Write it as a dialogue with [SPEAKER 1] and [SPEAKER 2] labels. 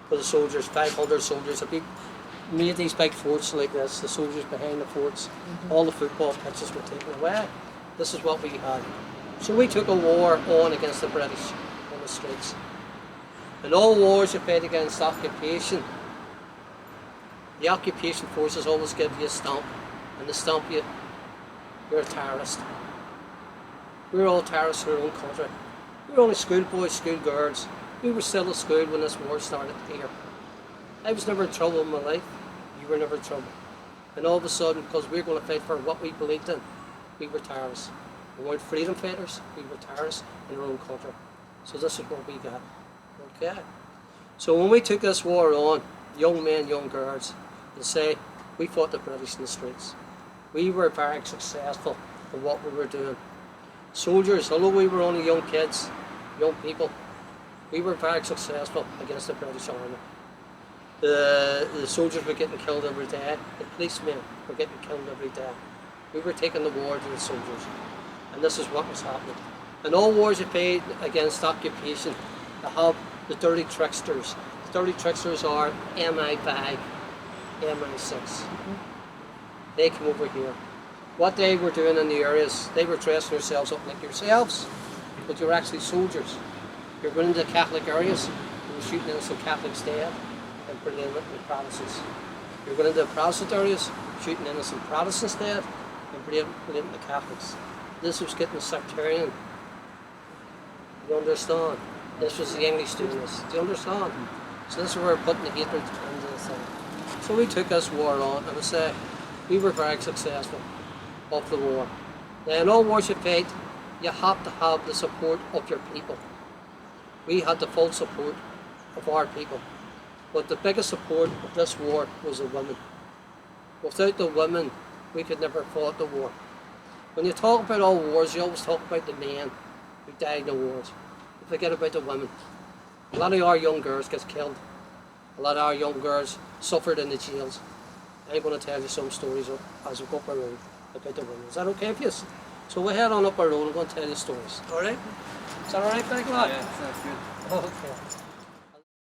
[SPEAKER 1] for the soldiers, 500 soldiers. We made these big forts like this, the soldiers behind the forts, all the football pitches were taken away. This is what we had. So we took a war on against the British on the streets. In all wars you fight against occupation, the occupation forces always give you a stamp, and they stamp you, you're a terrorist. We're all terrorists in our own country. We were only schoolboys, schoolgirls. We were still at school when this war started here. I was never in trouble in my life. You were never in trouble. And all of a sudden, because we were going to fight for what we believed in, we were terrorists. We weren't freedom fighters, we were terrorists in our own country. So this is what we got. Okay? So when we took this war on, young men, young girls, and say, we fought the British in the streets. We were very successful in what we were doing. Soldiers, although we were only young kids, young people, we were very successful against the British Army. The soldiers were getting killed every day. The policemen were getting killed every day. We were taking the war to the soldiers. And this is what was happening. In all wars you fight against occupation, they have the dirty tricksters. The dirty tricksters are MI5, MI6. They come over here. What they were doing in the areas, they were dressing themselves up like yourselves, but you're actually soldiers. You're going into Catholic areas, you're shooting innocent Catholics dead and putting in the Protestants. You're going into Protestant areas, shooting innocent Protestants dead and putting in the Catholics. This was getting sectarian. You understand? This was the English doing this. Do you understand? So this is where we're putting the hatred into the thing. So we took this war on, and I say, we were very successful of the war. Now in all wars you fight, you have to have the support of your people. We had the full support of our people. But the biggest support of this war was the women. Without the women, we could never fought the war. When you talk about all wars, you always talk about the men who died in the wars. You forget about the women. A lot of our young girls get killed. A lot of our young girls suffered in the jails. I'm going to tell you some stories as we go up our road about the women. Is that okay with you? So we'll head on up our road and I'm going to tell you stories. Alright? Is that alright, big lad?
[SPEAKER 2] Yeah, sounds good.
[SPEAKER 1] Okay.